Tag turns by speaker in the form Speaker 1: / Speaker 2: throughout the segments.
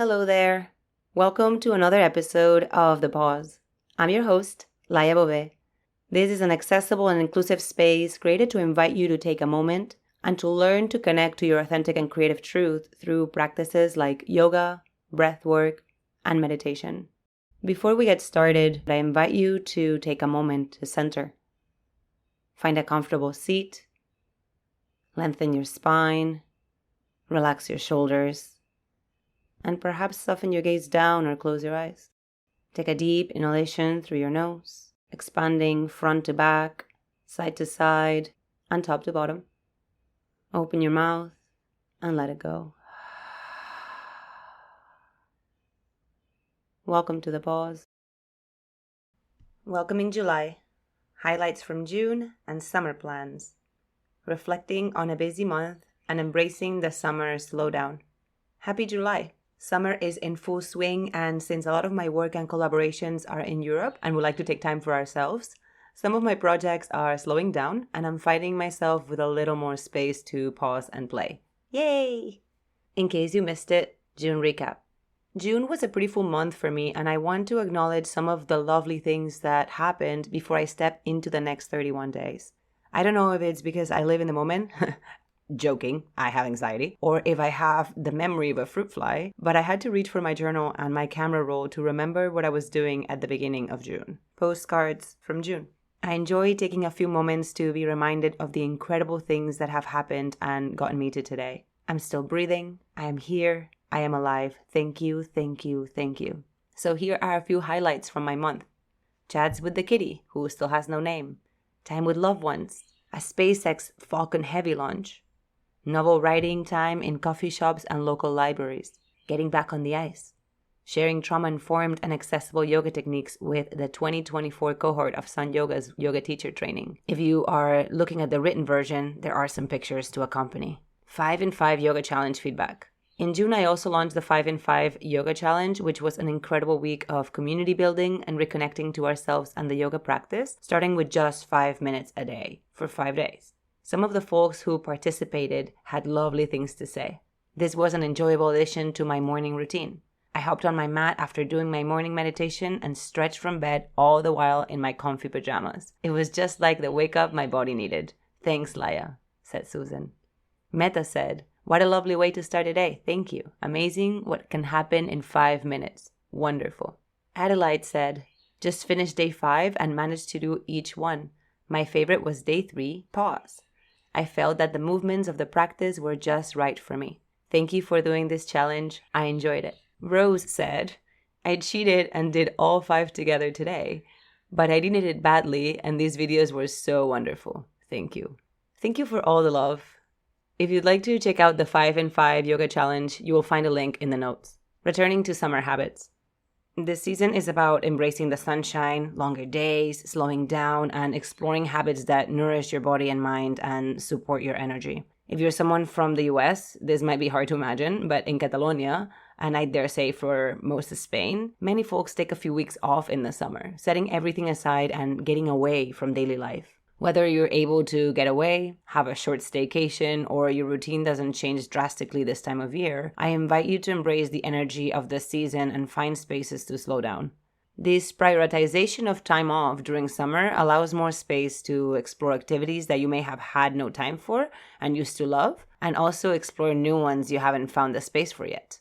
Speaker 1: Hello there. Welcome to another episode of The Pause. I'm your host, Laia Bove. This is an accessible and inclusive space created to invite you to take a moment and to learn to connect to your authentic and creative truth through practices like yoga, breath work, and meditation. Before we get started, I invite you to take a moment to center. Find a comfortable seat, lengthen your spine, relax your shoulders, and perhaps soften your gaze down or close your eyes. Take a deep inhalation through your nose, expanding front to back, side to side, and top to bottom. Open your mouth and let it go. Welcome to The Pause. Welcoming July, highlights from June, and summer plans. Reflecting on a busy month and embracing the summer slowdown. Happy July! Summer is in full swing, and since a lot of my work and collaborations are in Europe and would like to take time for ourselves, some of my projects are slowing down and I'm finding myself with a little more space to pause and play. Yay! In case you missed it, June recap. June was a pretty full month for me, and I want to acknowledge some of the lovely things that happened before I step into the next 31 days. I don't know if it's because I live in the moment, joking, I have anxiety, or if I have the memory of a fruit fly, but I had to reach for my journal and my camera roll to remember what I was doing at the beginning of June. Postcards from June. I enjoy taking a few moments to be reminded of the incredible things that have happened and gotten me to today. I'm still breathing, I am here, I am alive. Thank you, thank you, thank you. So here are a few highlights from my month. Chats with the kitty, who still has no name. Time with loved ones. A SpaceX Falcon Heavy launch. Novel writing time in coffee shops and local libraries. Getting back on the ice. Sharing trauma-informed and accessible yoga techniques with the 2024 cohort of Sun Yoga's yoga teacher training. If you are looking at the written version, there are some pictures to accompany. 5 in 5 Yoga Challenge feedback. In June, I also launched the 5 in 5 Yoga Challenge, which was an incredible week of community building and reconnecting to ourselves and the yoga practice, starting with just 5 minutes a day for 5 days. Some of the folks who participated had lovely things to say. This was an enjoyable addition to my morning routine. I hopped on my mat after doing my morning meditation and stretched from bed, all the while in my comfy pajamas. It was just like the wake up my body needed. Thanks, Laia, said Susan. Meta said, "What a lovely way to start a day. Thank you. Amazing what can happen in 5 minutes. Wonderful." Adelaide said, "Just finished day 5 and managed to do each one. My favorite was day 3, pause. I felt that the movements of the practice were just right for me. Thank you for doing this challenge. I enjoyed it." Rose said, "I cheated and did all 5 together today, but I didn't it badly and these videos were so wonderful. Thank you." Thank you for all the love. If you'd like to check out the 5 in 5 Yoga Challenge, you will find a link in the notes. Returning to summer habits. This season is about embracing the sunshine, longer days, slowing down, and exploring habits that nourish your body and mind and support your energy. If you're someone from the US, this might be hard to imagine, but in Catalonia, and I dare say for most of Spain, many folks take a few weeks off in the summer, setting everything aside and getting away from daily life. Whether you're able to get away, have a short staycation, or your routine doesn't change drastically this time of year, I invite you to embrace the energy of the season and find spaces to slow down. This prioritization of time off during summer allows more space to explore activities that you may have had no time for and used to love, and also explore new ones you haven't found the space for yet.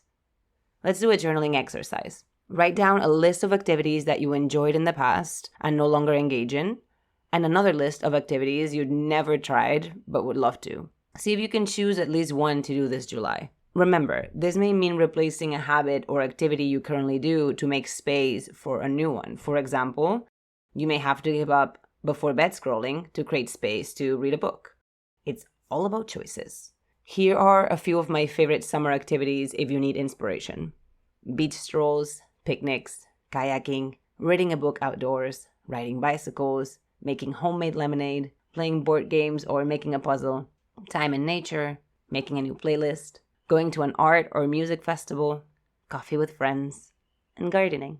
Speaker 1: Let's do a journaling exercise. Write down a list of activities that you enjoyed in the past and no longer engage in, and another list of activities you'd never tried but would love to. See if you can choose at least one to do this July. Remember, this may mean replacing a habit or activity you currently do to make space for a new one. For example, you may have to give up before bed scrolling to create space to read a book. It's all about choices. Here are a few of my favorite summer activities if you need inspiration. Beach strolls, picnics, kayaking, reading a book outdoors, riding bicycles, making homemade lemonade, playing board games or making a puzzle, time in nature, making a new playlist, going to an art or music festival, coffee with friends, and gardening.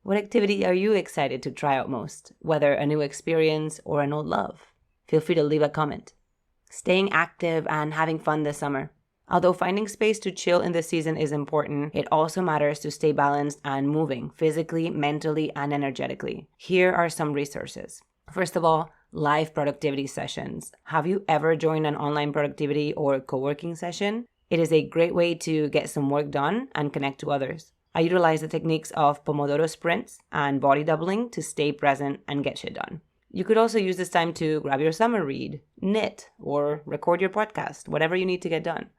Speaker 1: What activity are you excited to try out most, whether a new experience or an old love? Feel free to leave a comment. Staying active and having fun this summer. Although finding space to chill in this season is important, it also matters to stay balanced and moving physically, mentally, and energetically. Here are some resources. First of all, live productivity sessions. Have you ever joined an online productivity or co-working session? It is a great way to get some work done and connect to others. I utilize the techniques of Pomodoro sprints and body doubling to stay present and get shit done. You could also use this time to grab your summer read, knit, or record your podcast, whatever you need to get done.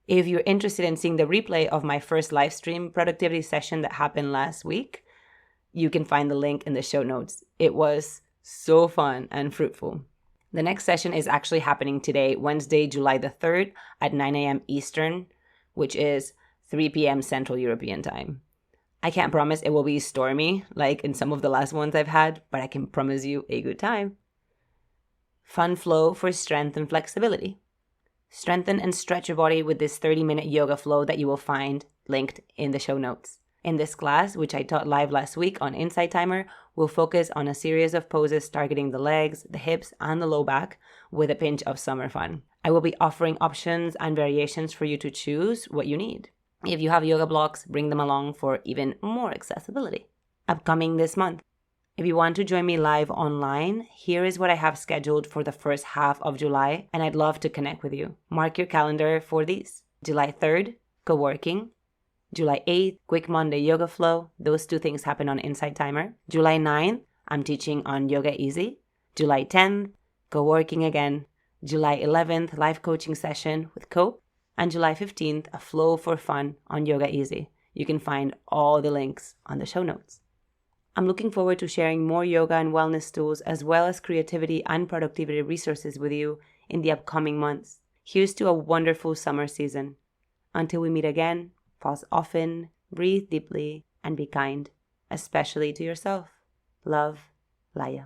Speaker 1: If you're interested in seeing the replay of my first live stream productivity session that happened last week, you can find the link in the show notes. It was so fun and fruitful. The next session is actually happening today, Wednesday, July the 3rd at 9 a.m. Eastern, which is 3 p.m. Central European Time. I can't promise it will be stormy like in some of the last ones I've had, but I can promise you a good time. Fun flow for strength and flexibility. Strengthen and stretch your body with this 30-minute yoga flow that you will find linked in the show notes. In this class, which I taught live last week on ICYMI, we'll focus on a series of poses targeting the legs, the hips, and the low back with a pinch of summer fun. I will be offering options and variations for you to choose what you need. If you have yoga blocks, bring them along for even more accessibility. Upcoming this month. If you want to join me live online, here is what I have scheduled for the first half of July, and I'd love to connect with you. Mark your calendar for these. July 3rd, co-working. July 8th, quick Monday yoga flow. Those two things happen on ICYMI. July 9th, I'm teaching on Yoga Easy. July 10th, co-working again. July 11th, live coaching session with Cope. And July 15th, a flow for fun on Yoga Easy. You can find all the links on the show notes. I'm looking forward to sharing more yoga and wellness tools as well as creativity and productivity resources with you in the upcoming months. Here's to a wonderful summer season. Until we meet again, pause often, breathe deeply, and be kind, especially to yourself. Love, Laya.